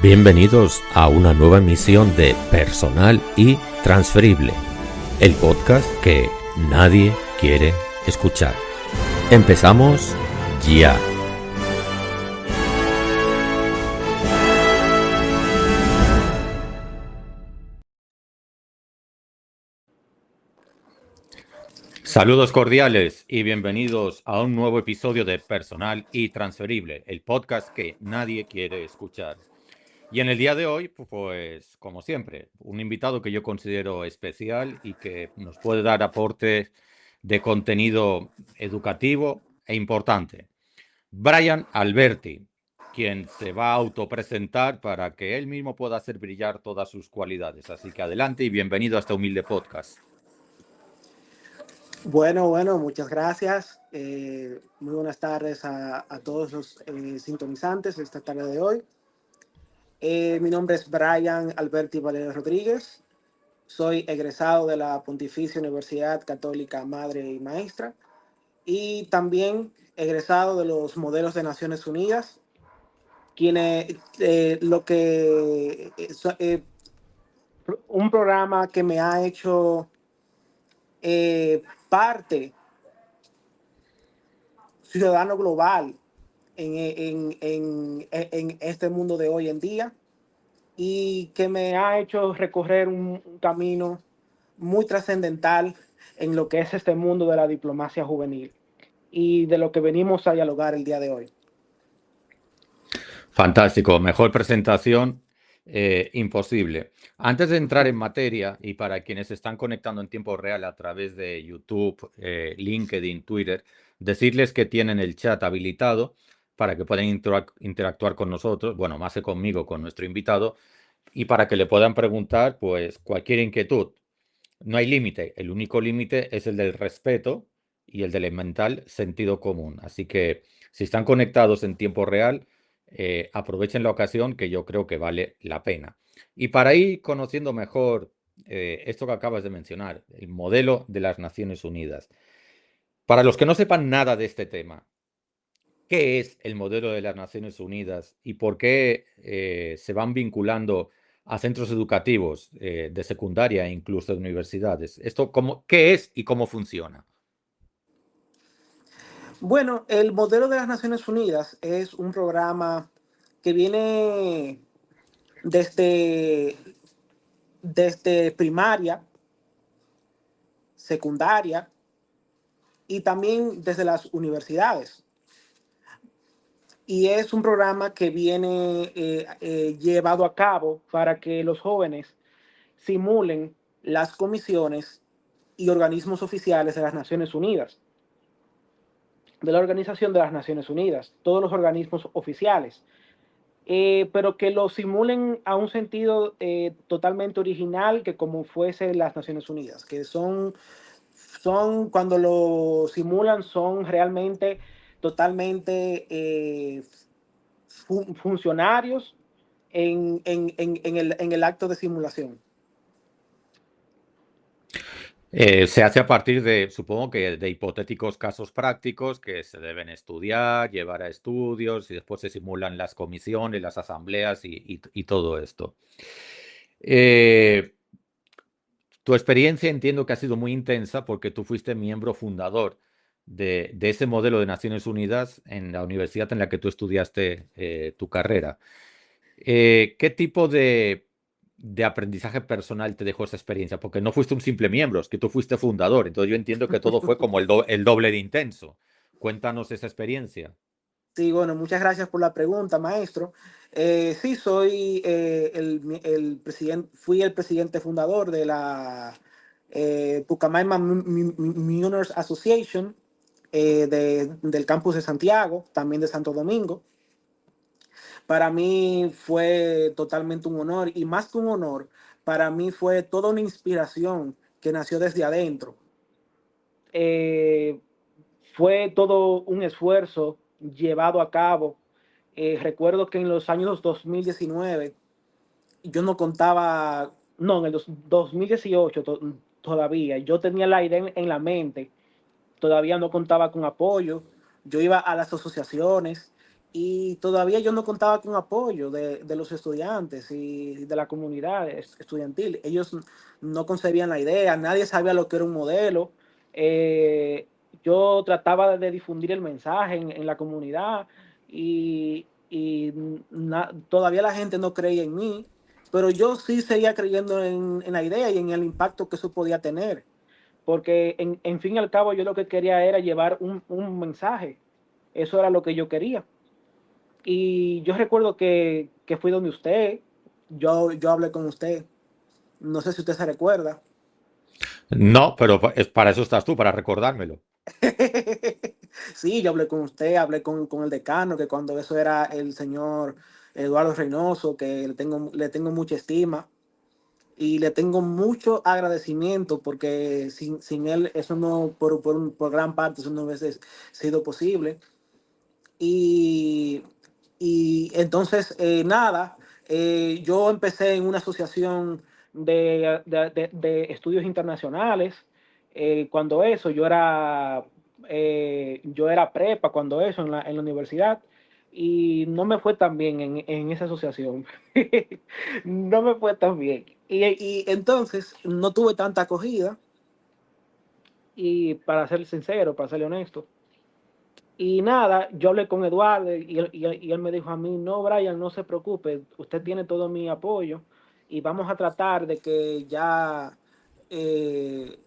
Bienvenidos a una nueva emisión de Personal y Transferible, el podcast que nadie quiere escuchar. Empezamos ya. Saludos cordiales y bienvenidos a un nuevo episodio de Personal y Transferible, el podcast que nadie quiere escuchar. Y en el día de hoy, pues como siempre, un invitado que yo considero especial y que nos puede dar aporte de contenido educativo e importante. Brian Alberti, quien se va a autopresentar para que él mismo pueda hacer brillar todas sus cualidades. Así que adelante y bienvenido a este humilde podcast. Bueno, muchas gracias. Muy buenas tardes a todos los sintonizantes esta tarde de hoy. Mi nombre es Brian Alberti Valero Rodríguez. Soy egresado de la Pontificia Universidad Católica Madre y Maestra y también egresado de los modelos de Naciones Unidas, quienes un programa que me ha hecho parte ciudadano global en este mundo de hoy en día y que me ha hecho recorrer un camino muy trascendental en lo que es este mundo de la diplomacia juvenil y de lo que venimos a dialogar el día de hoy. Fantástico, mejor presentación imposible. Antes de entrar en materia, y para quienes se están conectando en tiempo real a través de YouTube, LinkedIn, Twitter, decirles que tienen el chat habilitado para que puedan interactuar con nosotros, bueno, más que conmigo, con nuestro invitado, y para que le puedan preguntar pues cualquier inquietud. No hay límite, el único límite es el del respeto y el del elemental sentido común. Así que si están conectados en tiempo real, aprovechen la ocasión, que yo creo que vale la pena. Y para ir conociendo mejor esto que acabas de mencionar, el modelo de las Naciones Unidas. Para los que no sepan nada de este tema, ¿qué es el modelo de las Naciones Unidas y por qué se van vinculando a centros educativos de secundaria e incluso de universidades? ¿Qué es y cómo funciona? Bueno, el modelo de las Naciones Unidas es un programa que viene desde primaria, secundaria y también desde las universidades. Y es un programa que viene llevado a cabo para que los jóvenes simulen las comisiones y organismos oficiales de las Naciones Unidas, de la Organización de las Naciones Unidas, todos los organismos oficiales, pero que lo simulen a un sentido totalmente original, que como fuese las Naciones Unidas, que son cuando lo simulan, son realmente totalmente funcionarios en el acto de simulación. Se hace a partir de, supongo que de hipotéticos casos prácticos que se deben estudiar, llevar a estudios y después se simulan las comisiones, las asambleas y todo esto. Tu experiencia entiendo que ha sido muy intensa porque tú fuiste miembro fundador de ese modelo de Naciones Unidas en la universidad en la que tú estudiaste tu carrera. ¿Qué tipo de aprendizaje personal te dejó esa experiencia? Porque no fuiste un simple miembro, es que tú fuiste fundador. Entonces yo entiendo que todo fue como el doble de intenso. Cuéntanos esa experiencia. Sí, bueno, muchas gracias por la pregunta, maestro. Sí, soy el presidente, fui el presidente fundador de la Pucamaima Muners Association del campus de Santiago, también de Santo Domingo. Para mí fue totalmente un honor y más que un honor, para mí fue toda una inspiración que nació desde adentro. Fue todo un esfuerzo llevado a cabo. Recuerdo que en los años 2019, yo no contaba, no, en el 2018 todavía, yo tenía la idea en la mente, todavía no contaba con apoyo. Yo iba a las asociaciones y todavía yo no contaba con apoyo de los estudiantes y de la comunidad estudiantil. Ellos no concebían la idea, nadie sabía lo que era un modelo. Eh, yo trataba de difundir el mensaje en la comunidad y todavía la gente no creía en mí, pero yo sí seguía creyendo en la idea y en el impacto que eso podía tener, porque en fin y al cabo yo lo que quería era llevar un mensaje. Eso era lo que yo quería. Y yo recuerdo que fui donde usted, yo hablé con usted, no sé si usted se recuerda. No, pero para eso estás tú, para recordármelo. Sí, yo hablé con usted, hablé con el decano, que cuando eso era el señor Eduardo Reynoso, que le tengo mucha estima y le tengo mucho agradecimiento porque sin él eso no, por gran parte, eso no hubiese sido posible. Y, y entonces, nada, yo empecé en una asociación de estudios internacionales. Cuando eso, yo era prepa, cuando eso, en la universidad, y no me fue tan bien en esa asociación. No me fue tan bien. Y entonces no tuve tanta acogida, y para ser sincero, para ser honesto. Y nada, yo hablé con Eduardo y él me dijo a mí, no, Brian, no se preocupe, usted tiene todo mi apoyo y vamos a tratar de que ya, eh,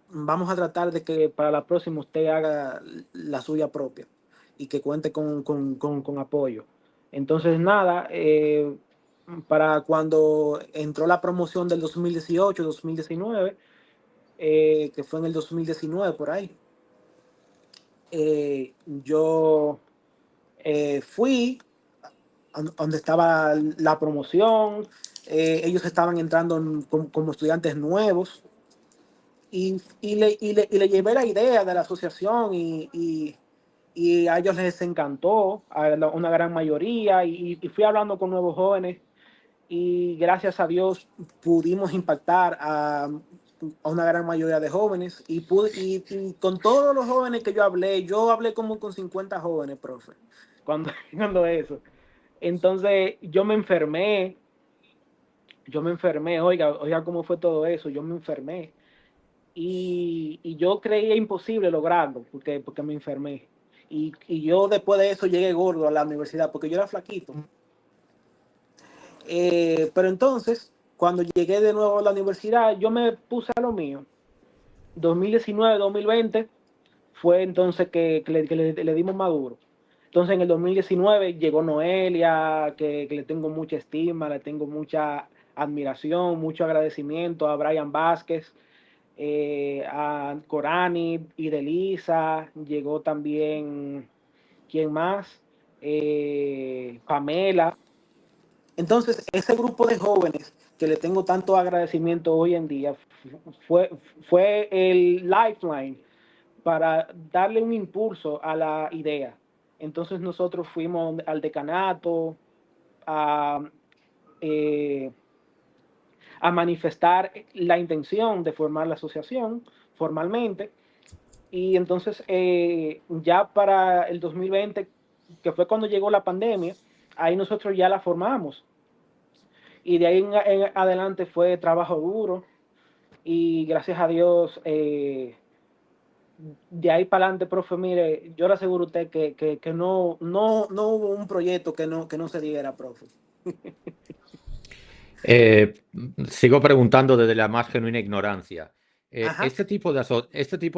vamos a tratar de que para la próxima usted haga la suya propia y que cuente con apoyo. Entonces, nada, para cuando entró la promoción del 2018-2019, que fue en el 2019 por ahí, yo fui donde estaba la promoción. Ellos estaban entrando como estudiantes nuevos y le llevé la idea de la asociación y a ellos les encantó, una gran mayoría, y fui hablando con nuevos jóvenes y gracias a Dios pudimos impactar a una gran mayoría de jóvenes y con todos los jóvenes que yo hablé como con 50 jóvenes, profe, cuando, cuando eso. Entonces yo me enfermé, oiga cómo fue todo eso, yo me enfermé y yo creía imposible lograrlo porque me enfermé. Y yo después de eso llegué gordo a la universidad porque yo era flaquito. Pero entonces, cuando llegué de nuevo a la universidad, yo me puse a lo mío. 2019-2020 fue entonces que le dimos maduro. Entonces en el 2019 llegó Noelia, que le tengo mucha estima, le tengo mucha admiración, mucho agradecimiento a Brian Vázquez, a Corani y Delisa, llegó también, ¿quién más? Pamela. Entonces, ese grupo de jóvenes que le tengo tanto agradecimiento hoy en día fue, fue el lifeline para darle un impulso a la idea. Entonces nosotros fuimos al decanato a, eh, a manifestar la intención de formar la asociación formalmente. Y entonces ya para el 2020, que fue cuando llegó la pandemia, ahí nosotros ya la formamos. Y de ahí en adelante fue trabajo duro y gracias a Dios, de ahí para adelante, profe, mire, yo le aseguro a usted que no hubo un proyecto que no se diera, profe. Eh, Sigo preguntando desde la más genuina ignorancia. Ajá, Este tipo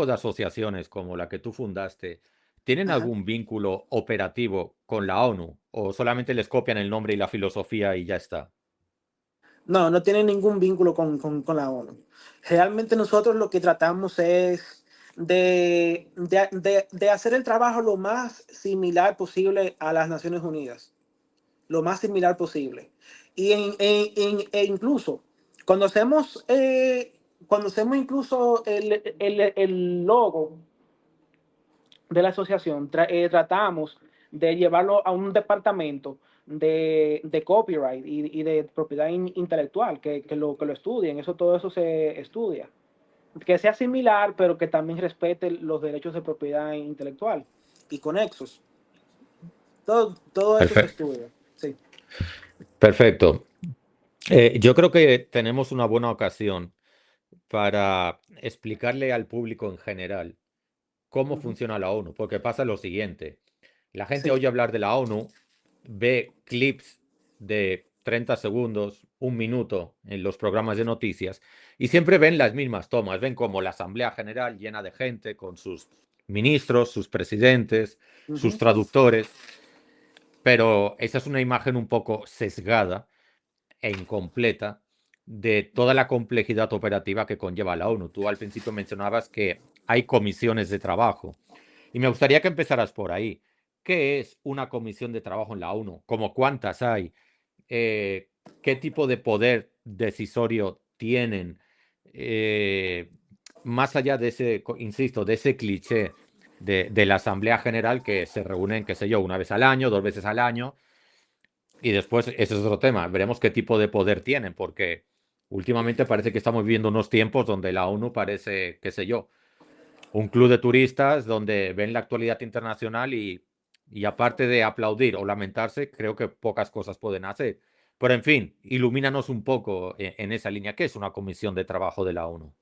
de asociaciones como la que tú fundaste, ¿tienen ajá. algún vínculo operativo con la ONU o solamente les copian el nombre y la filosofía y ya está? No, no tiene ningún vínculo con la ONU. Realmente nosotros lo que tratamos es de hacer el trabajo lo más similar posible a las Naciones Unidas, lo más similar posible. E incluso cuando hacemos, incluso el logo de la asociación, tratamos de llevarlo a un departamento de copyright y de propiedad intelectual, que lo estudien, todo eso se estudia. Que sea similar, pero que también respete los derechos de propiedad intelectual y conexos. Todo eso se Perfecto. estudia. Sí. Perfecto. Yo creo que tenemos una buena ocasión para explicarle al público en general cómo Ujú. funciona la ONU, porque pasa lo siguiente. La gente Sí. oye hablar de la ONU, ve clips de 30 segundos, un minuto en los programas de noticias y siempre ven las mismas tomas. Ven como la Asamblea General llena de gente con sus ministros, sus presidentes, sus Ujú. traductores, pero esa es una imagen un poco sesgada e incompleta de toda la complejidad operativa que conlleva la ONU. Tú al principio mencionabas que hay comisiones de trabajo y me gustaría que empezaras por ahí. ¿Qué es una comisión de trabajo en la ONU? ¿Cómo cuántas hay? Eh, ¿Qué tipo de poder decisorio tienen? Eh, Más allá de ese, insisto, de ese cliché de la Asamblea General que se reúnen, qué sé yo, una vez al año, dos veces al año, y después, ese es otro tema, veremos qué tipo de poder tienen, porque últimamente parece que estamos viviendo unos tiempos donde la ONU parece, qué sé yo, un club de turistas donde ven la actualidad internacional y aparte de aplaudir o lamentarse, creo que pocas cosas pueden hacer. Pero en fin, ilumínanos un poco en esa línea. ¿Qué es una comisión de trabajo de la ONU?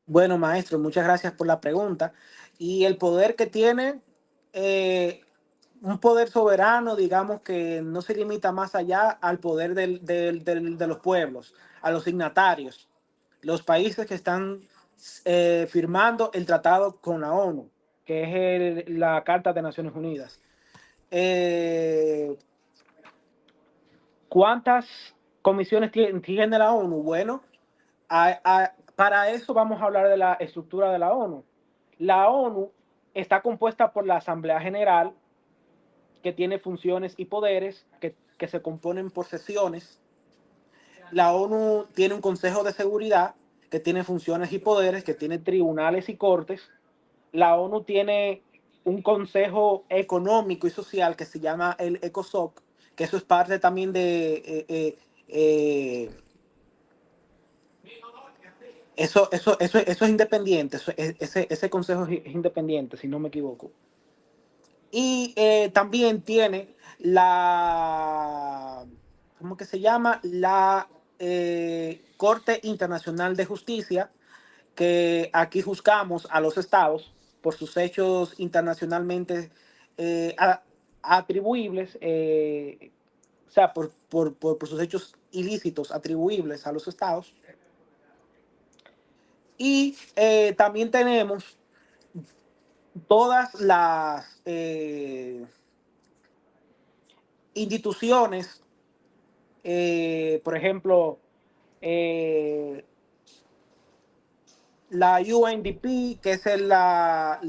Bueno, maestro, muchas gracias por la pregunta. Y el poder que tiene, eh, un poder soberano, digamos que no se limita más allá al poder de los pueblos, a los signatarios, los países que están firmando el tratado con la ONU, que es la Carta de Naciones Unidas. Eh, ¿Cuántas comisiones tiene la ONU? Bueno, para eso vamos a hablar de la estructura de la ONU. La ONU está compuesta por la Asamblea General, que tiene funciones y poderes que se componen por sesiones. La ONU tiene un Consejo de Seguridad, que tiene funciones y poderes, que tiene tribunales y cortes. La ONU tiene un Consejo Económico y Social que se llama el ECOSOC, que eso es parte también de eso es independiente, ese consejo es independiente, si no me equivoco. Y también tiene ¿cómo que se llama? La Corte Internacional de Justicia, que aquí juzgamos a los estados por sus hechos internacionalmente eh, a- atribuibles, o sea, por sus hechos ilícitos atribuibles a los estados. Y también tenemos todas las instituciones, por ejemplo, eh, la UNDP, que es la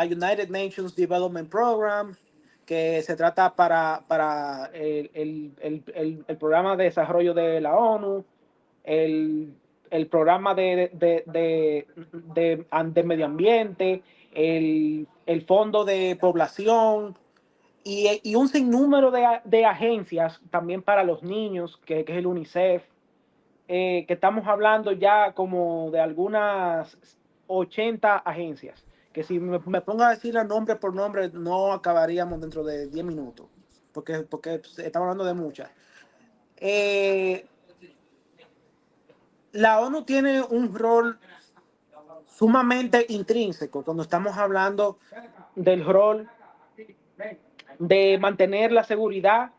United Nations Development Program, que se trata para el programa de desarrollo de la ONU, el, el programa de medio ambiente, el fondo de población y un sinnúmero de agencias también para los niños, que es el UNICEF, que estamos hablando ya como de algunas 80 agencias, que si me pongo a decir el nombre por nombre no acabaríamos dentro de 10 minutos, porque estamos hablando de muchas. Eh, la ONU tiene un rol sumamente intrínseco cuando estamos hablando del rol de mantener la seguridad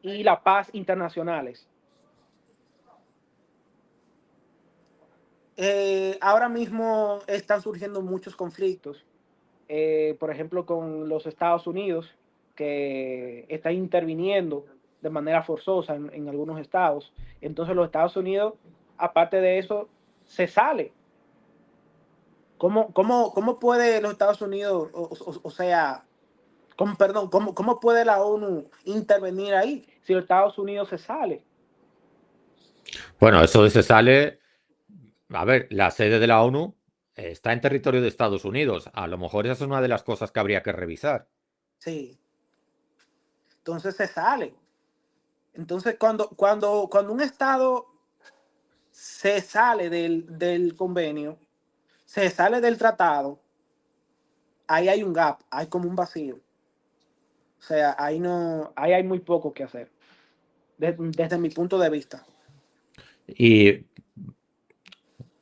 y la paz internacionales. Ahora mismo están surgiendo muchos conflictos, por ejemplo, con los Estados Unidos, que está interviniendo de manera forzosa en algunos estados. Entonces los Estados Unidos, aparte de eso, se sale. ¿Cómo puede los Estados Unidos, o sea, perdón, cómo puede la ONU intervenir ahí si los Estados Unidos se sale? Bueno, eso de se sale. A ver, la sede de la ONU está en territorio de Estados Unidos. A lo mejor esa es una de las cosas que habría que revisar. Sí, entonces se sale. Entonces, cuando un Estado se sale del convenio, se sale del tratado, ahí hay un gap, hay como un vacío. O sea, ahí no, ahí hay muy poco que hacer, desde mi punto de vista. Y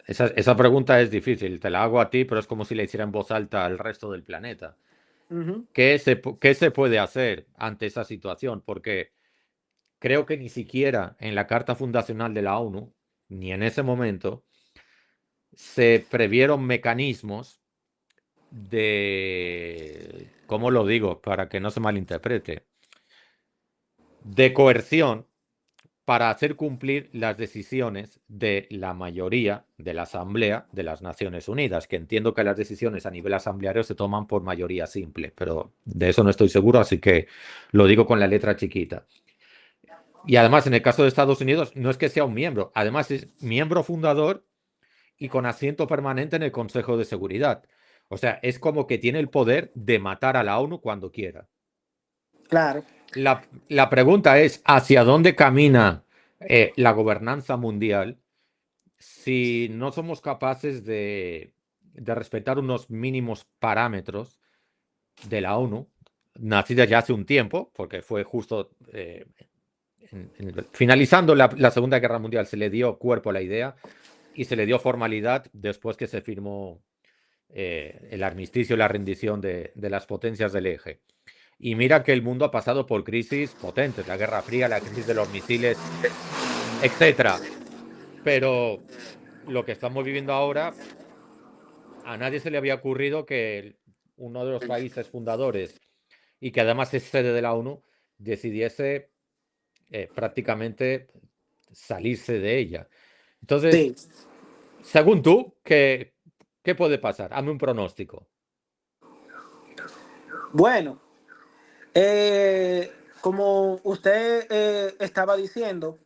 esa pregunta es difícil, te la hago a ti, pero es como si la hiciera en voz alta al resto del planeta. Ujú. ¿Qué se puede hacer ante esa situación? Porque creo que ni siquiera en la Carta Fundacional de la ONU, ni en ese momento, se previeron mecanismos ¿cómo lo digo? Para que no se malinterprete, de coerción para hacer cumplir las decisiones de la mayoría de la Asamblea de las Naciones Unidas, que entiendo que las decisiones a nivel asambleario se toman por mayoría simple, pero de eso no estoy seguro, así que lo digo con la letra chiquita. Y además, en el caso de Estados Unidos, no es que sea un miembro, además es miembro fundador y con asiento permanente en el Consejo de Seguridad. O sea, es como que tiene el poder de matar a la ONU cuando quiera. Claro. La pregunta es, ¿hacia dónde camina la gobernanza mundial si no somos capaces de respetar unos mínimos parámetros de la ONU, nacida ya hace un tiempo, porque fue justo finalizando la Segunda Guerra Mundial, se le dio cuerpo a la idea y se le dio formalidad después que se firmó el armisticio y la rendición de las potencias del eje. Y mira que el mundo ha pasado por crisis potentes, la Guerra Fría, la crisis de los misiles, etcétera. Pero lo que estamos viviendo ahora, a nadie se le había ocurrido que uno de los países fundadores y que además es sede de la ONU decidiese prácticamente salirse de ella. Entonces, Sí. según tú, ¿qué puede pasar? Hazme un pronóstico. Bueno, como usted estaba diciendo,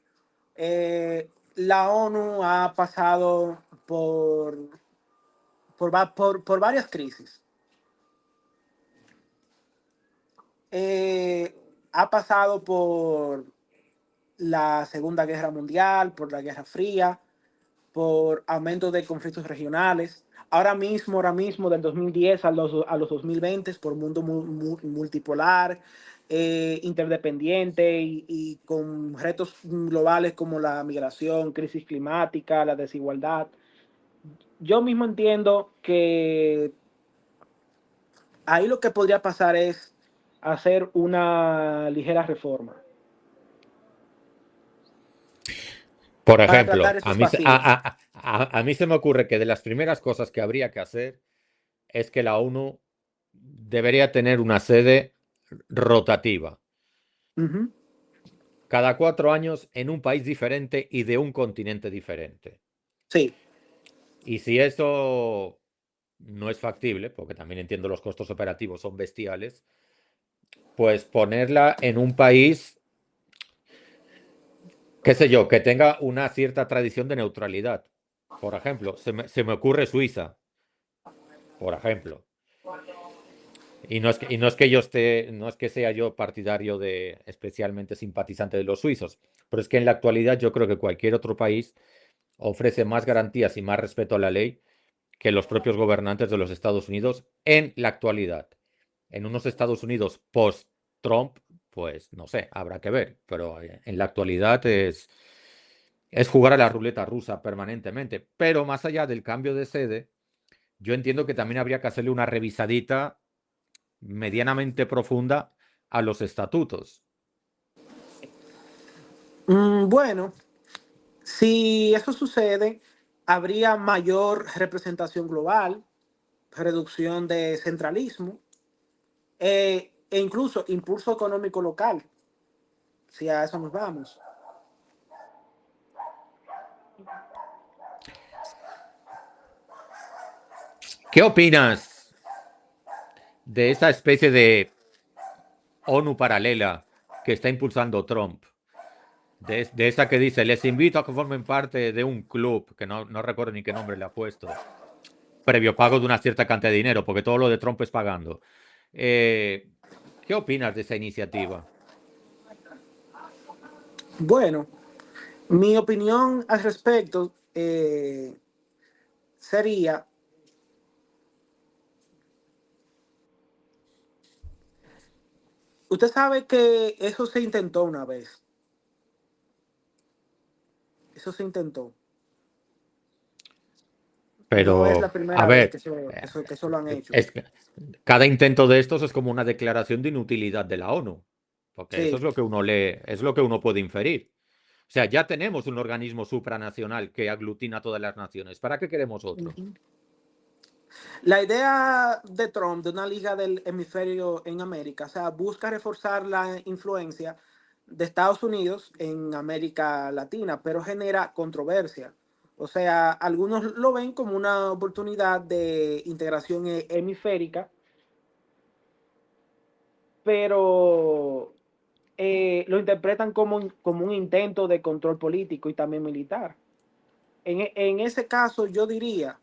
la ONU ha pasado por varias crisis. Eh, ha pasado por la Segunda Guerra Mundial, por la Guerra Fría, por aumento de conflictos regionales. Ahora mismo del 2010 a los 2020, por mundo multipolar, interdependiente y con retos globales como la migración, crisis climática, la desigualdad. Yo mismo entiendo que ahí lo que podría pasar es hacer una ligera reforma Por para tratar ejemplo, esos vacíos. a mí se me ocurre que de las primeras cosas que habría que hacer es que la ONU debería tener una sede rotativa, Ujú. cada 4 años en un país diferente y de un continente diferente. Sí. Y si eso no es factible, porque también entiendo los costos operativos son bestiales, pues ponerla en un país, qué sé yo, que tenga una cierta tradición de neutralidad. Por ejemplo, se me ocurre Suiza, por ejemplo. Y no es que yo esté, no es que sea yo partidario de especialmente simpatizante de los suizos, pero es que en la actualidad yo creo que cualquier otro país ofrece más garantías y más respeto a la ley que los propios gobernantes de los Estados Unidos en la actualidad. En unos Estados Unidos post-Trump, pues no sé, habrá que ver, pero en la actualidad es jugar a la ruleta rusa permanentemente. Pero más allá del cambio de sede, yo entiendo que también habría que hacerle una revisadita medianamente profunda a los estatutos. Bueno, si eso sucede, habría mayor representación global, reducción de centralismo e incluso impulso económico local, si a eso nos vamos. ¿Qué opinas de esa especie de ONU paralela que está impulsando Trump? De esa que dice, les invito a que formen parte de un club, que no recuerdo ni qué nombre le ha puesto, previo pago de una cierta cantidad de dinero, porque todo lo de Trump es pagando. Eh, ¿Qué opinas de esa iniciativa? Bueno, mi opinión al respecto sería Usted sabe que eso se intentó una vez. Eso se intentó. No es la Pero, a primera vez ver, que eso lo han hecho. es, cada intento de estos es como una declaración de inutilidad de la ONU, porque eso es Sí. lo que uno lee, es lo que uno puede inferir. O sea, ya tenemos un organismo supranacional que aglutina a todas las naciones. ¿Para qué queremos otro? Ujú. La idea de Trump de una liga del hemisferio en América, o sea, busca reforzar la influencia de Estados Unidos en América Latina, pero genera controversia. O sea, algunos lo ven como una oportunidad de integración hemisférica, pero lo interpretan como un intento de control político y también militar. En ese caso, yo diría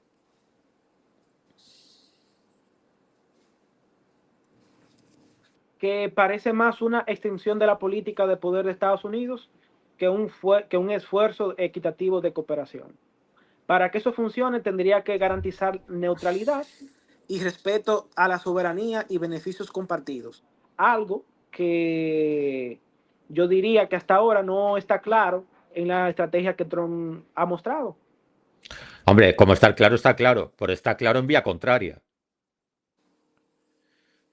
que parece más una extensión de la política de poder de Estados Unidos que un esfuerzo equitativo de cooperación. Para que eso funcione, tendría que garantizar neutralidad y respeto a la soberanía y beneficios compartidos. Algo que yo diría que hasta ahora no está claro en la estrategia que Trump ha mostrado. Hombre, como está claro, pero está claro en vía contraria.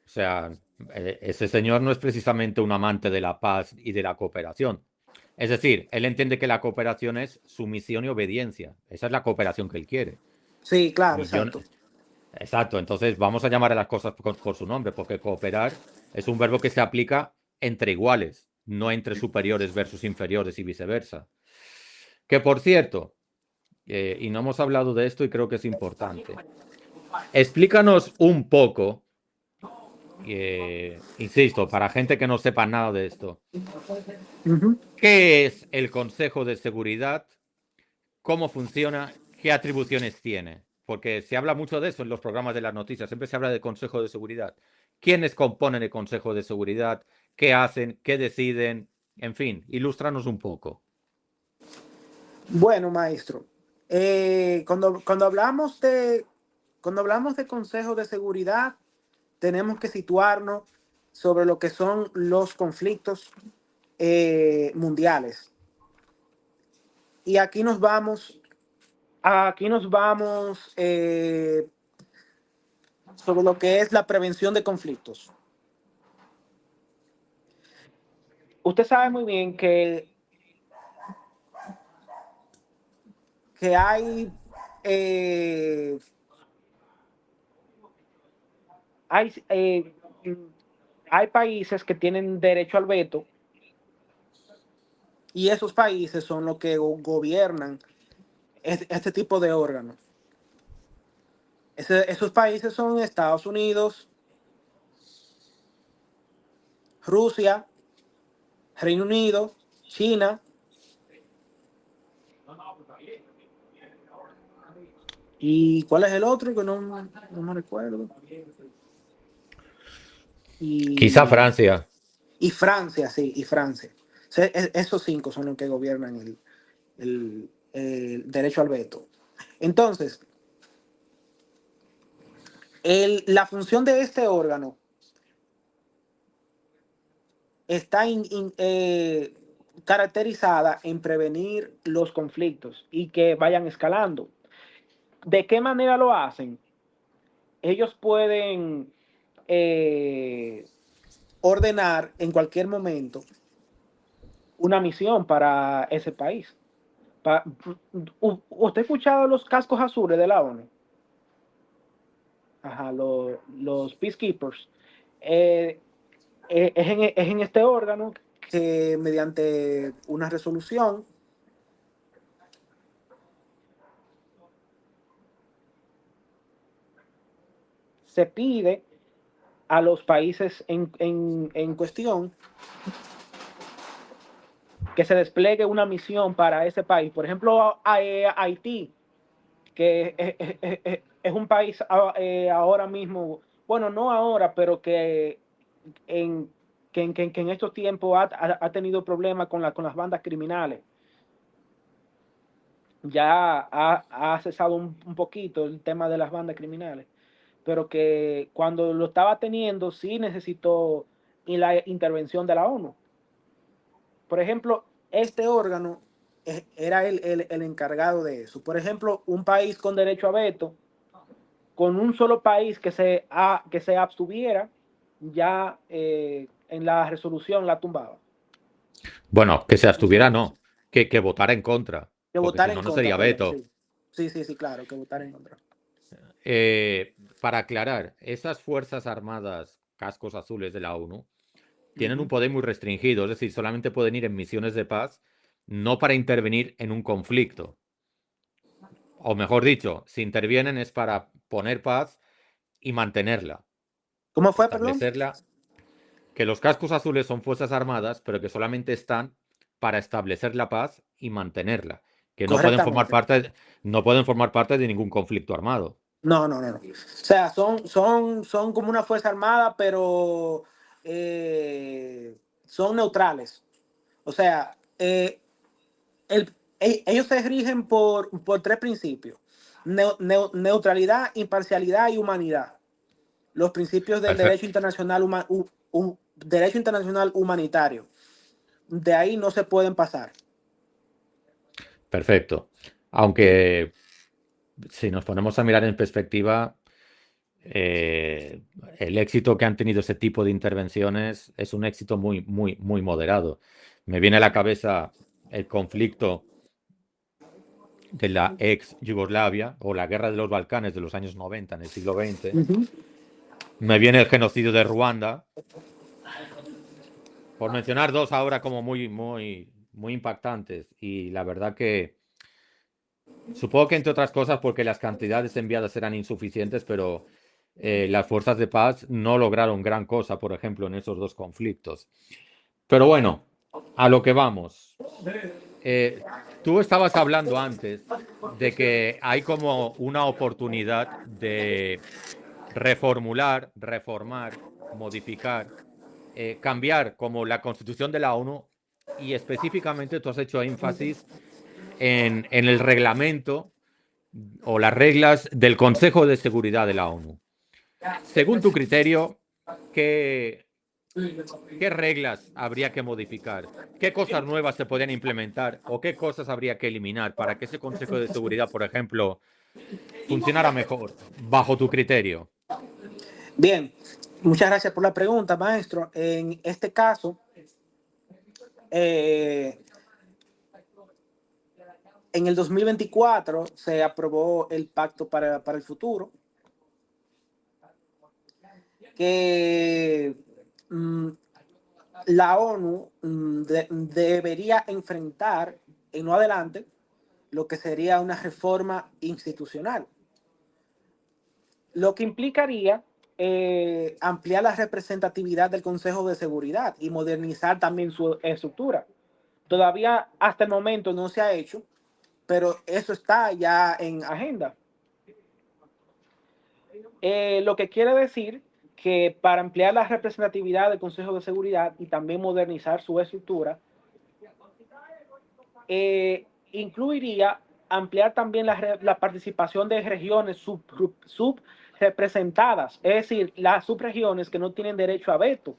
O sea, ese señor no es precisamente un amante de la paz y de la cooperación. Es decir, él entiende que la cooperación es sumisión y obediencia. Esa es la cooperación que él quiere. Sí, claro, Y yo, exacto. exacto, entonces vamos a llamar a las cosas por su nombre, porque cooperar es un verbo que se aplica entre iguales, no entre superiores versus inferiores y viceversa. Que por cierto, y no hemos hablado de esto y creo que es importante, explícanos un poco, insisto, para gente que no sepa nada de esto, Ujú. ¿qué es el Consejo de Seguridad? ¿Cómo funciona? ¿Qué atribuciones tiene? Porque se habla mucho de eso en los programas de las noticias, siempre se habla de Consejo de Seguridad. ¿Quiénes componen el Consejo de Seguridad? ¿Qué hacen? ¿Qué deciden? En fin, ilústranos un poco. Bueno, maestro, cuando hablamos de consejos de seguridad, tenemos que situarnos sobre lo que son los conflictos mundiales. Y aquí nos vamos sobre lo que es la prevención de conflictos. Usted sabe muy bien que eh, hay, eh, hay países que tienen derecho al veto y esos países son los que gobiernan este tipo de órganos. Esos países son Estados Unidos, Rusia, Reino Unido, China. ¿Y cuál es el otro que no me recuerdo? Quizá Y, Francia. y Francia, sí, y Francia. O sea, esos cinco son los que gobiernan el derecho al veto. Entonces, la función de este órgano está caracterizada en prevenir los conflictos y que vayan escalando. ¿De qué manera lo hacen? Ellos pueden eh, ordenar en cualquier momento una misión para ese país. Pa- ¿Usted ha escuchado los cascos azules de la ONU? Ajá, los peacekeepers. Eh, es en este órgano que mediante una resolución se pide a los países en cuestión que se despliegue una misión para ese país. Por ejemplo, Haití, que es un país ahora mismo, bueno, no ahora, pero en, que en estos tiempos ha tenido problemas con las bandas criminales. Ya ha cesado un poquito el tema de las bandas criminales, pero que cuando lo estaba teniendo sí necesitó y la intervención de la ONU. Por ejemplo, este órgano era el encargado de eso. Por ejemplo, un país con derecho a veto, con un solo país que se abstuviera, ya en la resolución la tumbaba. Bueno, que se abstuviera, no, que votara en contra, Que porque votar si en no, no contra, sería perdón, veto. sí. Sí, sí, sí, claro, que votar en contra. Para aclarar, esas Fuerzas Armadas Cascos Azules de la ONU tienen un Ujú. poder muy restringido, es decir, solamente pueden ir en misiones de paz, no para intervenir en un conflicto. O mejor dicho, si intervienen es para poner paz y mantenerla, ¿Cómo fue, perdón? establecerla. Que los cascos azules son fuerzas armadas, pero que solamente están para establecer la paz y mantenerla, que Correctamente. no pueden formar parte de ningún conflicto armado. No, no, no, no. O sea, son como una fuerza armada, pero son neutrales. O sea, ellos se rigen por tres principios: neutralidad, imparcialidad y humanidad. Los principios del Perfecto. derecho internacional humanitario. De ahí no se pueden pasar. Perfecto. Aunque si nos ponemos a mirar en perspectiva, eh, el éxito que han tenido ese tipo de intervenciones es un éxito muy, muy, muy moderado. Me viene a la cabeza el conflicto de la ex Yugoslavia o la guerra de los Balcanes de los años 90 en el siglo XX. Ujú. Me viene el genocidio de Ruanda, por mencionar dos ahora como muy, muy, muy impactantes. Y la verdad que supongo que entre otras cosas porque las cantidades enviadas eran insuficientes, pero las fuerzas de paz no lograron gran cosa, por ejemplo, en esos dos conflictos. Pero bueno, a lo que vamos. Eh, Tú estabas hablando antes de que hay como una oportunidad de reformular, reformar, modificar, cambiar como la constitución de la ONU y específicamente tú has hecho énfasis en el reglamento o las reglas del Consejo de Seguridad de la ONU. Según tu criterio, ¿qué, qué reglas habría que modificar? ¿Qué cosas nuevas se podrían implementar o qué cosas habría que eliminar para que ese Consejo de Seguridad, por ejemplo, funcionara mejor, bajo tu criterio? Bien, muchas gracias por la pregunta, maestro. En este caso, eh, en el 2024 se aprobó el Pacto para el Futuro, que la ONU debería enfrentar en lo adelante lo que sería una reforma institucional, lo que implicaría ampliar la representatividad del Consejo de Seguridad y modernizar también su estructura. Todavía hasta el momento no se ha hecho, pero eso está ya en agenda. Lo que quiere decir que para ampliar la representatividad del Consejo de Seguridad y también modernizar su estructura, incluiría ampliar también la participación de regiones subrepresentadas, es decir, las subregiones que no tienen derecho a veto,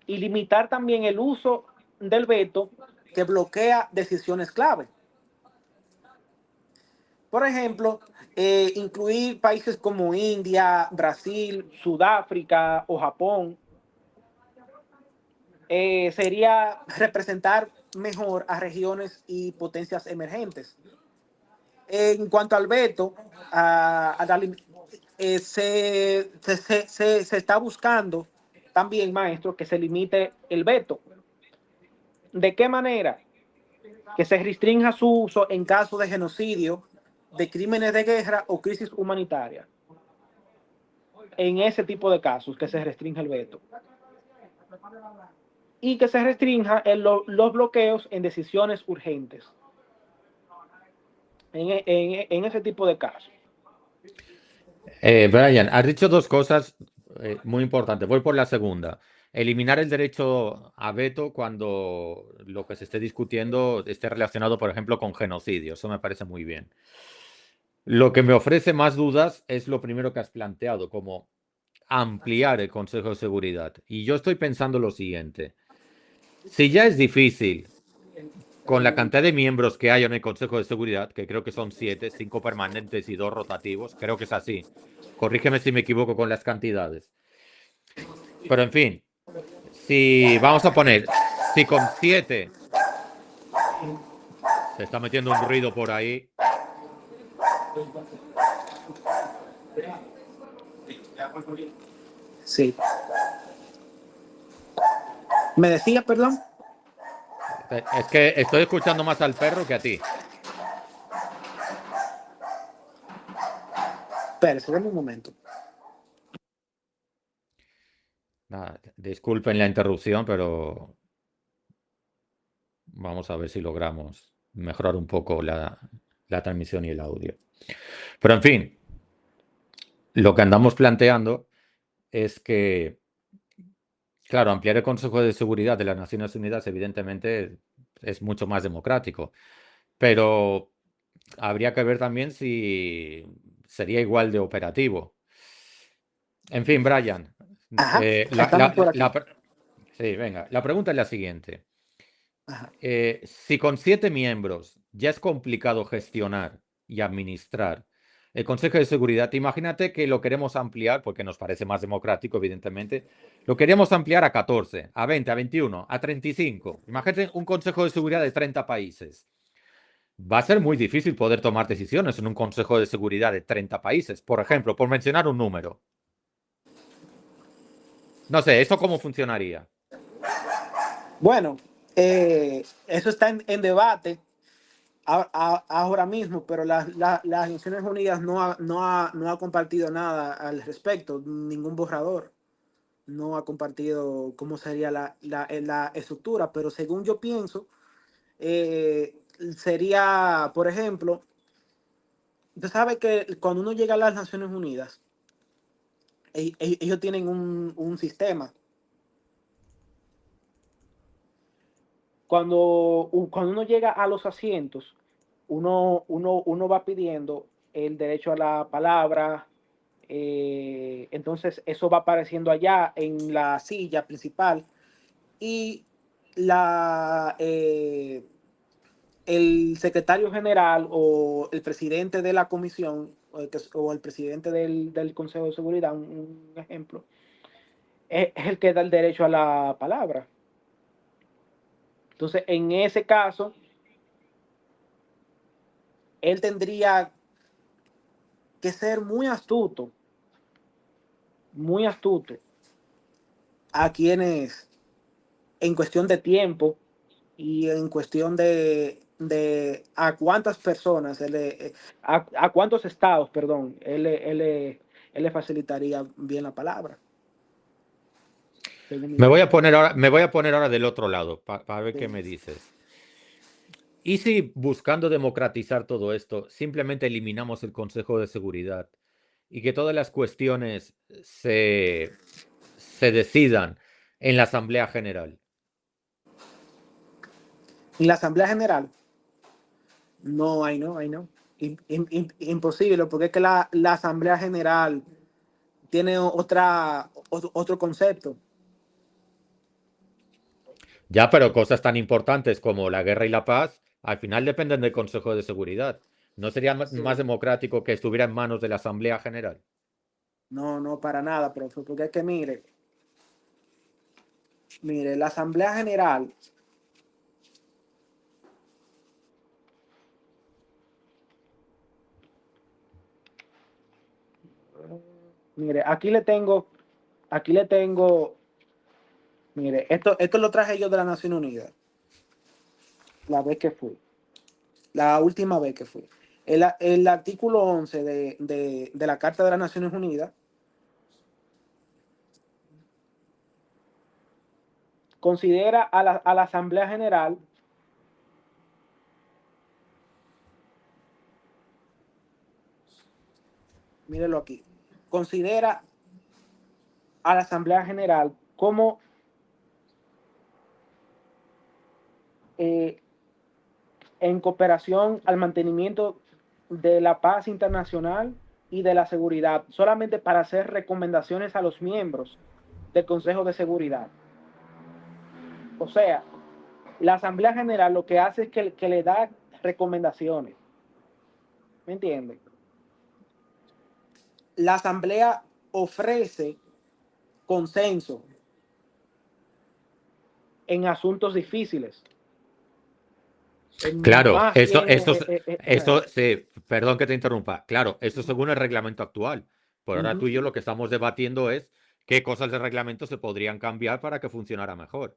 y limitar también el uso del veto que bloquea decisiones clave. Por ejemplo, incluir países como India, Brasil, Sudáfrica o Japón sería representar mejor a regiones y potencias emergentes. En cuanto al veto, se está buscando también, maestro, que se limite el veto. ¿De qué manera? Que se restrinja su uso en caso de genocidio, de crímenes de guerra o crisis humanitaria. En ese tipo de casos, que se restrinja el veto. Y que se restrinja los bloqueos en decisiones urgentes. En ese tipo de casos. Brian, has dicho dos cosas muy importantes. Voy por la segunda. Eliminar el derecho a veto cuando lo que se esté discutiendo esté relacionado, por ejemplo, con genocidio. Eso me parece muy bien. Lo que me ofrece más dudas es lo primero que has planteado, como ampliar el Consejo de Seguridad. Y yo estoy pensando lo siguiente. Si ya es difícil con la cantidad de miembros que hay en el Consejo de Seguridad, que creo que son 7, 5 permanentes y 2 rotativos, creo que es así. Corrígeme si me equivoco con las cantidades. Pero en fin, si vamos a poner, si con 7 se está metiendo un ruido por ahí. Sí. ¿Me decía, perdón? Es que estoy escuchando más al perro que a ti. Espérese, dame un momento. Nada, disculpen la interrupción, pero vamos a ver si logramos mejorar un poco la transmisión y el audio. Pero en fin, lo que andamos planteando es que, claro, ampliar el Consejo de Seguridad de las Naciones Unidas evidentemente es mucho más democrático, pero habría que ver también si sería igual de operativo. En fin, Brian, Ajá, la, estamos la- por aquí. la sí, venga, la pregunta es la siguiente. Ajá. Si con 7 miembros ya es complicado gestionar y administrar el Consejo de Seguridad, imagínate que lo queremos ampliar, porque nos parece más democrático, evidentemente, lo queremos ampliar a 14, a 20, a 21, a 35. Imagínate un Consejo de Seguridad de 30 países. Va a ser muy difícil poder tomar decisiones en un Consejo de Seguridad de 30 países, por ejemplo, por mencionar un número. No sé, ¿eso cómo funcionaría? Bueno, eso está en debate ahora mismo, pero las Naciones Unidas no ha compartido nada al respecto, ningún borrador. No ha compartido cómo sería la estructura, pero según yo pienso, sería, por ejemplo, usted sabe que cuando uno llega a las Naciones Unidas, ellos tienen un sistema. Cuando uno llega a los asientos, uno va pidiendo el derecho a la palabra, entonces eso va apareciendo allá en la silla principal y la, el secretario general o el presidente de la comisión o el presidente del Consejo de Seguridad, un ejemplo, es el que da el derecho a la palabra. Entonces, en ese caso, él tendría que ser muy astuto a quienes en cuestión de tiempo y en cuestión de a cuántas personas, a cuántos estados, perdón, él le facilitaría bien la palabra. Según mi punto. Me voy a poner ahora del otro lado para ver qué Sí. me dices. ¿Y si buscando democratizar todo esto, simplemente eliminamos el Consejo de Seguridad y que todas las cuestiones se decidan en la Asamblea General? En la Asamblea General, no. Imposible, porque es que la Asamblea General tiene otro concepto. Ya, pero cosas tan importantes como la guerra y la paz, al final dependen del Consejo de Seguridad. ¿No sería más Sí. democrático que estuviera en manos de la Asamblea General? No, para nada, profe, porque es que mire, la Asamblea General, mire, aquí le tengo, mire, esto lo traje yo de la Nación Unida, la vez que fui, la última vez que fui. El artículo 11 de la Carta de las Naciones Unidas considera a la Asamblea General, mírelo aquí, considera a la Asamblea General como eh, en cooperación al mantenimiento de la paz internacional y de la seguridad, solamente para hacer recomendaciones a los miembros del Consejo de Seguridad. O sea, la Asamblea General lo que hace es que le da recomendaciones. ¿Me entiendes? La Asamblea ofrece consenso en asuntos difíciles. Claro, Más bien sí, perdón que te interrumpa. Claro, esto según el reglamento actual. Por ahora tú y yo lo que estamos debatiendo es qué cosas del reglamento se podrían cambiar para que funcionara mejor.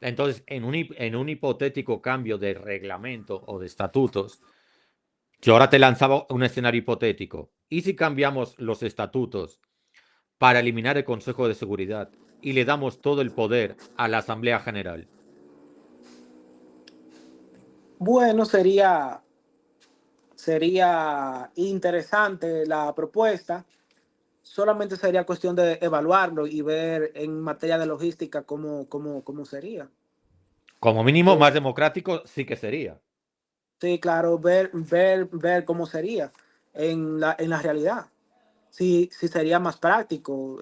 Entonces, en un hipotético cambio de reglamento o de estatutos, yo ahora te lanzaba un escenario hipotético. ¿Y si cambiamos los estatutos para eliminar el Consejo de Seguridad y le damos todo el poder a la Asamblea General? bueno, sería interesante la propuesta. Solamente sería cuestión de evaluarlo y ver en materia de logística cómo sería. Como mínimo, Eh, más democrático sí que sería. sí, claro, ver cómo sería en la realidad. Si sería más práctico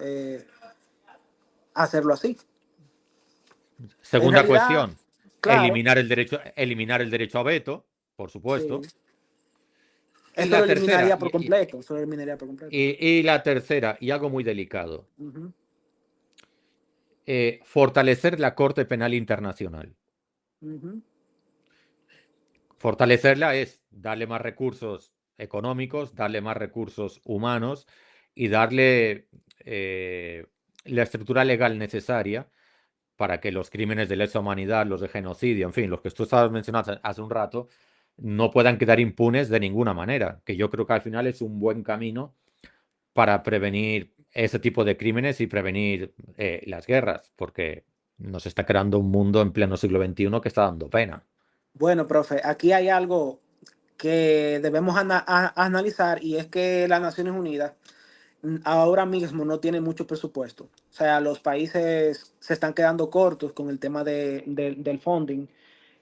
hacerlo así. En Segunda realidad, cuestión, claro, eliminar el derecho a veto, por sí. supuesto. Y Eso lo la tercera, eliminaría por completo. Eso lo eliminaría por completo. y la tercera, y algo muy delicado, Ujú, fortalecer la Corte Penal Internacional. ujú. Fortalecerla es darle más recursos económicos, darle más recursos humanos y darle la estructura legal necesaria para que los crímenes de lesa humanidad, los de genocidio, en fin, los que tú estabas mencionando hace un rato, no puedan quedar impunes de ninguna manera, que yo creo que al final es un buen camino para prevenir ese tipo de crímenes y prevenir las guerras, porque nos está creando un mundo en pleno siglo XXI que está dando pena. Bueno, profe, aquí hay algo que debemos analizar y es que las Naciones Unidas ahora mismo no tiene mucho presupuesto. O sea, los países se están quedando cortos con el tema del funding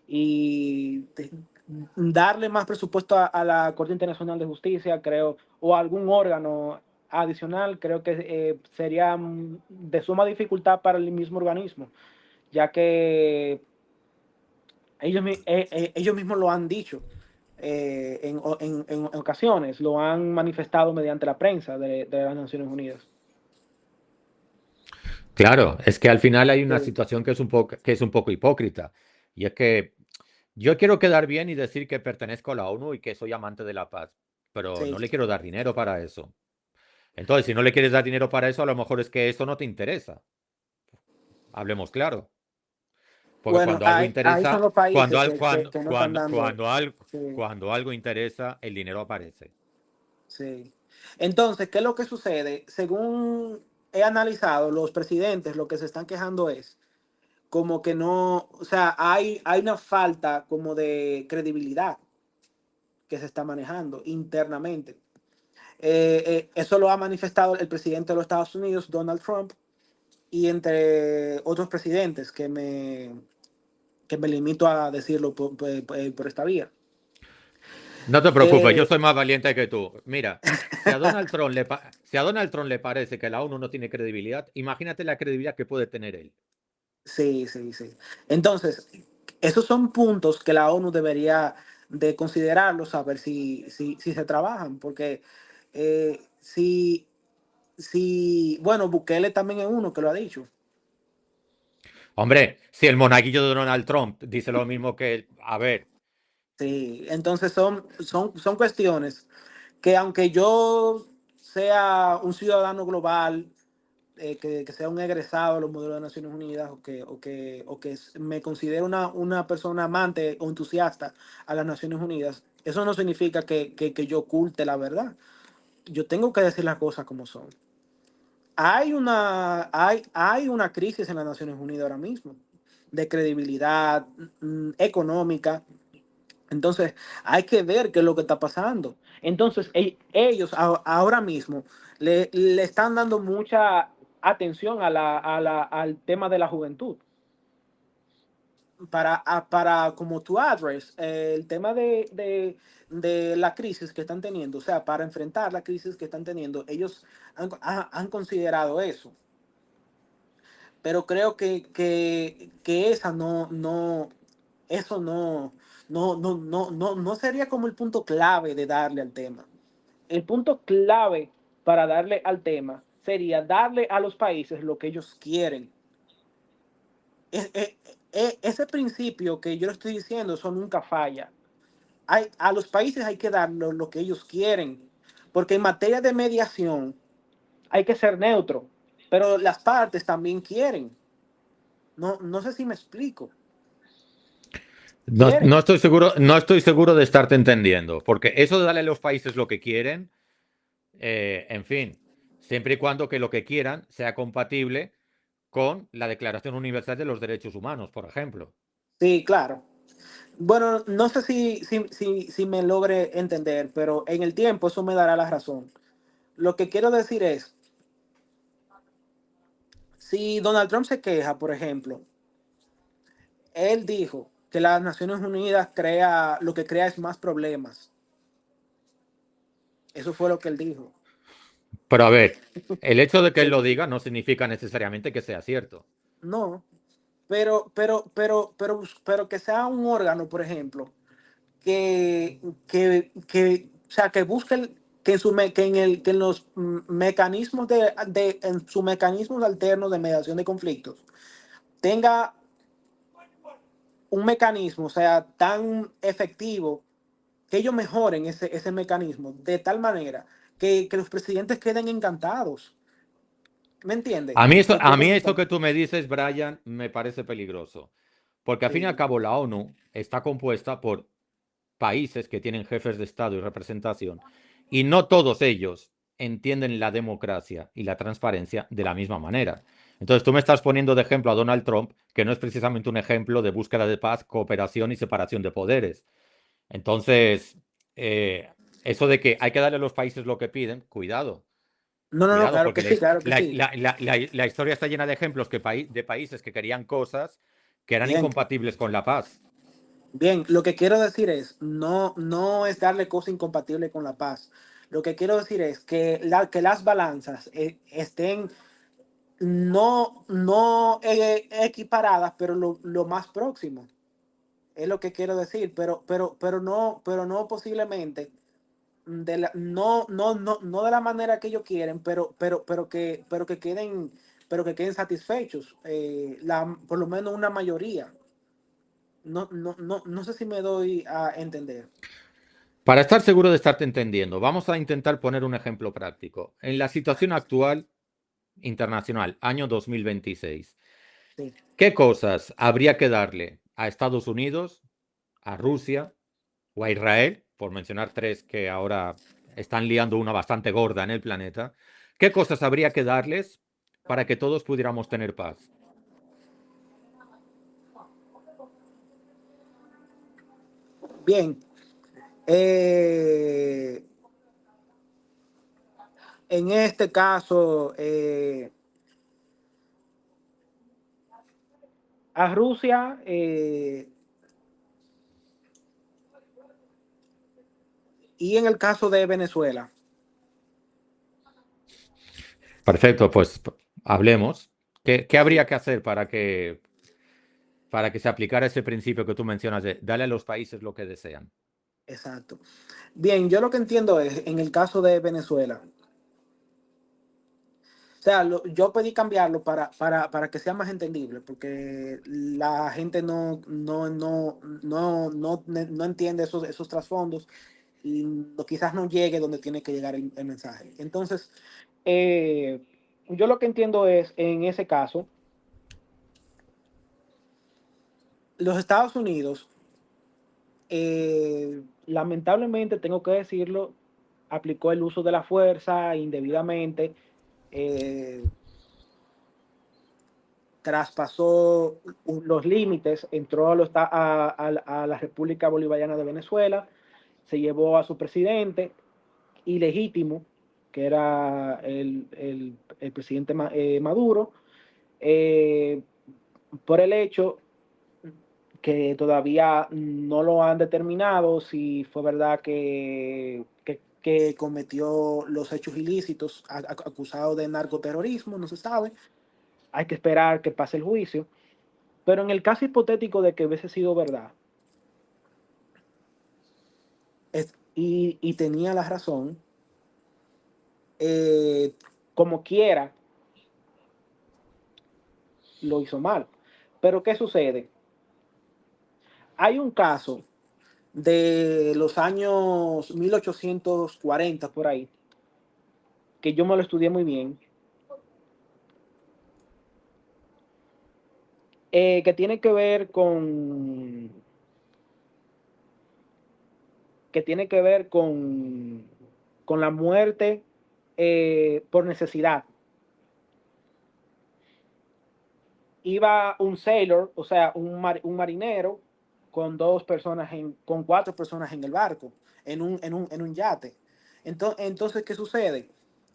y darle más presupuesto a la Corte Internacional de Justicia, creo, o a algún órgano adicional, creo que sería de suma dificultad para el mismo organismo, ya que ellos mismos lo han dicho en ocasiones, lo han manifestado mediante la prensa de las Naciones Unidas. Claro, es que al final hay una Sí, situación que es un poco hipócrita. Y es que yo quiero quedar bien y decir que pertenezco a la ONU y que soy amante de la paz, pero sí. no le quiero dar dinero para eso. Entonces, si no le quieres dar dinero para eso, a lo mejor es que esto no te interesa. Hablemos claro. Porque Bueno, cuando algo ahí son interesa, los países que no están dando. Sí, cuando algo interesa, el dinero aparece. sí. Entonces, ¿qué es lo que sucede? Según he analizado, los presidentes lo que se están quejando es como que no, o sea, hay una falta como de credibilidad que se está manejando internamente. Eso lo ha manifestado el presidente de los Estados Unidos, Donald Trump, y entre otros presidentes que me limito a decirlo por esta vía. No te preocupes, yo Eh, soy más valiente que tú. Mira, si a Donald Trump le parece que la ONU no tiene credibilidad, imagínate la credibilidad que puede tener él. sí, sí, sí. Entonces, esos son puntos que la ONU debería de considerarlos, a ver si se trabajan, porque si, bueno, Bukele también es uno que lo ha dicho. Hombre, si el monaguillo de Donald Trump dice lo mismo que él, a ver, Sí, entonces son cuestiones que aunque yo sea un ciudadano global, que sea un egresado de los modelos de Naciones Unidas o que me considere una persona amante o entusiasta a las Naciones Unidas, eso no significa que yo oculte la verdad. Yo tengo que decir las cosas como son. Hay una crisis en las Naciones Unidas ahora mismo, de credibilidad económica. Entonces, hay que ver qué es lo que está pasando. Entonces, ellos ahora mismo le están dando mucha atención al tema de la juventud. para como tu address, el tema de la crisis que están teniendo, o sea, para enfrentar la crisis que están teniendo, ellos han considerado eso. Pero creo que esa eso no sería como el punto clave de darle al tema. El punto clave para darle al tema sería darle a los países lo que ellos quieren. Ese principio que yo le estoy diciendo, eso nunca falla. A los países hay que dar lo que ellos quieren, porque en materia de mediación hay que ser neutro, pero las partes también quieren. No sé si me explico. No, Quieren. no estoy seguro de estarte entendiendo, porque eso de darle a los países lo que quieren, en fin, siempre y cuando que lo que quieran sea compatible con la Declaración Universal de los Derechos Humanos, por ejemplo. Sí, claro. Bueno, no sé si me logre entender, pero en el tiempo eso me dará la razón. Lo que quiero decir es, si Donald Trump se queja, por ejemplo, él dijo que las Naciones Unidas lo que crea es más problemas. Eso fue lo que él dijo. Pero a ver, el hecho de que él Que lo diga no significa necesariamente que sea cierto. no, pero que sea un órgano, por ejemplo, o sea, que busque que en, que en los mecanismos en sus mecanismos alternos de mediación de conflictos tenga un mecanismo, o sea, tan efectivo que ellos mejoren ese mecanismo de tal manera que los presidentes queden encantados. ¿Me entiendes? ¿Qué A quiero mí decir esto con que eso? tú me dices, Brian, me parece peligroso. Porque al fin y al Sí. cabo la ONU está compuesta por países que tienen jefes de Estado y representación, y no todos ellos entienden la democracia y la transparencia de la misma manera. Entonces tú me estás poniendo de ejemplo a Donald Trump, que no es precisamente un ejemplo de búsqueda de paz, cooperación y separación de poderes. Entonces, eh, eso de que hay que darle a los países lo que piden, cuidado, No, cuidado, claro que porque sí, claro que sí. la historia está llena de ejemplos de países que querían cosas que eran Bien, incompatibles con la paz. bien. Lo que quiero decir es, no es darle cosas incompatibles con la paz. Lo que quiero decir es que, que las balanzas estén no equiparadas, pero lo más próximo. Es lo que quiero decir, pero no posiblemente no de la manera que ellos quieren, pero que queden satisfechos, por lo menos una mayoría. No sé si me doy a entender. Para estar seguro de estarte entendiendo, vamos a intentar poner un ejemplo práctico. En la situación actual internacional, año 2026, Sí, ¿qué cosas habría que darle a Estados Unidos, a Rusia o a Israel, por mencionar tres que ahora están liando una bastante gorda en el planeta? ¿Qué cosas habría que darles para que todos pudiéramos tener paz? bien. eh, en este caso, a Rusia, y en el caso de Venezuela. Perfecto, pues hablemos. ¿Qué Sí, habría que hacer para que se aplicara ese principio que tú mencionas de darle a los países lo que desean? exacto. Bien, yo lo que entiendo es, en el caso de Venezuela, o sea, yo pedí cambiarlo para que sea más entendible, porque la gente no entiende esos trasfondos y quizás no llegue donde tiene que llegar el mensaje. Entonces, eh, yo lo que entiendo es, en ese caso, los Estados Unidos, lamentablemente, tengo que decirlo, aplicó el uso de la fuerza indebidamente. eh, Traspasó los límites, entró a la República Bolivariana de Venezuela, se llevó a su presidente ilegítimo, que era el presidente Maduro, eh, por el hecho que todavía no lo han determinado si fue verdad que cometió los hechos ilícitos acusado de narcoterrorismo, no se sabe. Hay que esperar que pase el juicio. Pero en el caso hipotético de que hubiese sido verdad, y tenía la razón, eh, como quiera, lo hizo mal. Pero ¿qué sucede? Hay un caso de los años 1840 por ahí, que yo me lo estudié muy bien, que tiene que ver con la muerte por necesidad. Iba un sailor, o sea, un marinero con con 4 personas en el barco, en un yate. Entonces, ¿qué sucede?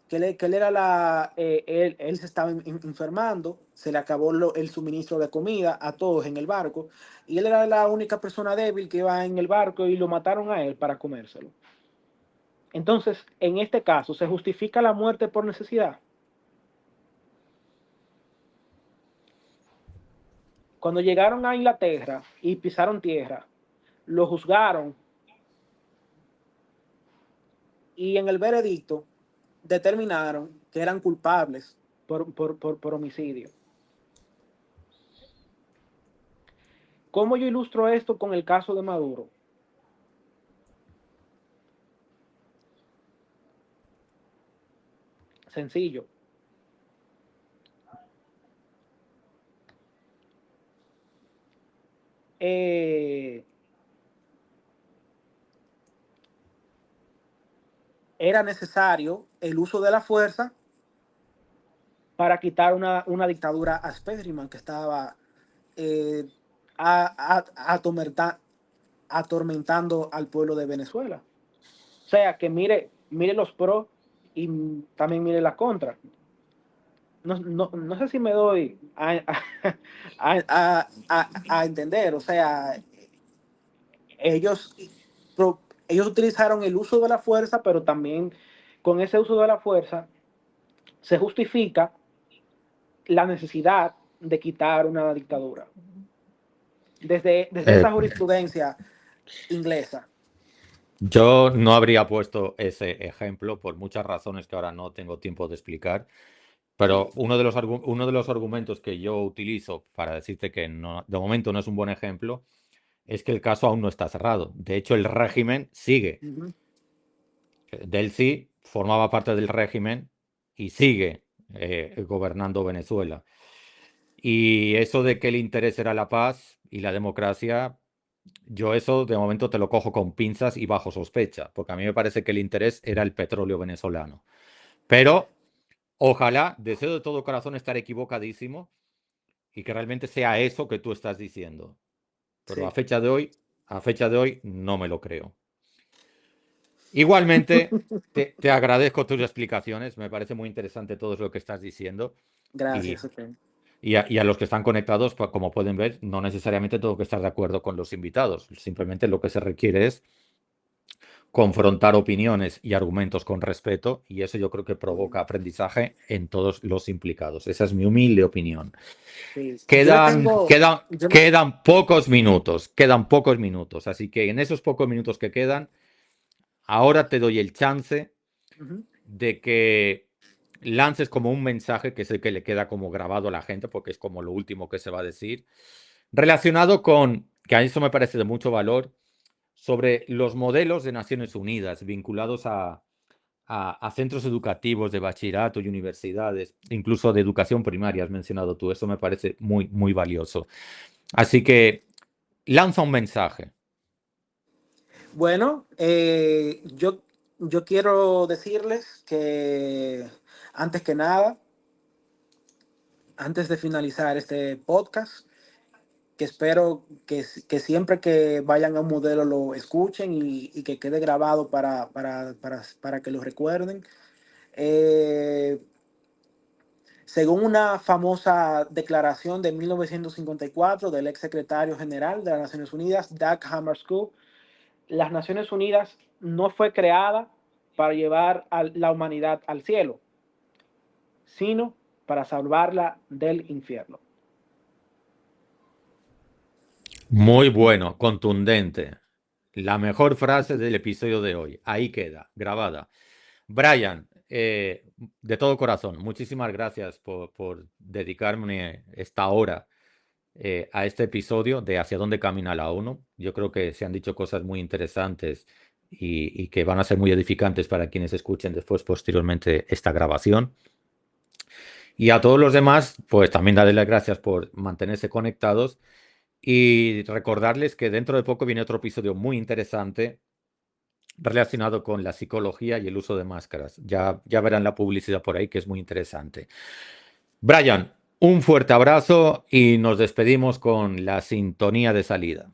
Que él era él se estaba enfermando, se le acabó el suministro de comida a todos en el barco, y él era la única persona débil que iba en el barco y lo mataron a él para comérselo. Entonces, en este caso, ¿se justifica la muerte por necesidad? Cuando llegaron a Inglaterra y pisaron tierra, lo juzgaron y en el veredicto determinaron que eran culpables por homicidio. ¿Cómo yo ilustro esto con el caso de Maduro? Sencillo. Eh, Era necesario el uso de la fuerza para quitar una dictadura aspérrima que estaba eh, atormentando al pueblo de Venezuela. O sea, que mire los pros y también mire la contra. No sé si me doy a entender. O sea, ellos, ellos utilizaron el uso de la fuerza, pero también con ese uso de la fuerza se justifica la necesidad de quitar una dictadura. Desde Eh, esa jurisprudencia inglesa. yo no habría puesto ese ejemplo por muchas razones que ahora no tengo tiempo de explicar, pero Sí. uno de los argumentos que yo utilizo para decirte que de momento no es un buen ejemplo es que el caso aún no está cerrado. De hecho, el régimen sigue. Uh-huh. Delcy formaba parte del régimen y sigue gobernando Venezuela. Y eso de que el interés era la paz y la democracia, yo eso de momento te lo cojo con pinzas y bajo sospecha, porque a mí me parece que el interés era el petróleo venezolano. Pero ojalá, deseo de todo corazón estar equivocadísimo y que realmente sea eso que tú estás diciendo. Pero Sí. a fecha de hoy no me lo creo. Igualmente, te agradezco tus explicaciones, me parece muy interesante todo lo que estás diciendo y, Gracias. Okay. y a los que están conectados, pues, como pueden ver, no necesariamente tengo que estar de acuerdo con los invitados, simplemente lo que se requiere es confrontar opiniones y argumentos con respeto y eso yo creo que provoca aprendizaje en todos los implicados. Esa es mi humilde opinión. Sí. Yo le Quedan, tengo. quedan, Yo, quedan pocos minutos, así que en esos pocos minutos que quedan, ahora te doy el chance uh-huh. de que lances como un mensaje que es el que le queda como grabado a la gente, porque es como lo último que se va a decir, relacionado con, que a eso me parece de mucho valor, sobre los modelos de Naciones Unidas vinculados a centros educativos de bachillerato y universidades, incluso de educación primaria, has mencionado tú, eso me parece muy, muy valioso. Así que lanza un mensaje. Bueno, yo quiero decirles que antes que nada, antes de finalizar este podcast, que espero que siempre que vayan a un modelo lo escuchen y que quede grabado para que lo recuerden. Eh, Según una famosa declaración de 1954 del ex secretario general de las Naciones Unidas, Dag Hammarskjöld, las Naciones Unidas no fue creada para llevar a la humanidad al cielo, sino para salvarla del infierno. Muy bueno, contundente. La mejor frase del episodio de hoy. Ahí queda, grabada. Brian, de todo corazón, muchísimas gracias por dedicarme esta hora a este episodio de Hacia dónde camina la ONU. Yo creo que se han dicho cosas muy interesantes y que van a ser muy edificantes para quienes escuchen después, posteriormente, esta grabación. Y a todos los demás, pues también darles las gracias por mantenerse conectados y recordarles que dentro de poco viene otro episodio muy interesante relacionado con la psicología y el uso de máscaras. Ya verán la publicidad por ahí, que es muy interesante. Brian, un fuerte abrazo y nos despedimos con la sintonía de salida.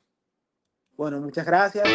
Bueno, muchas gracias.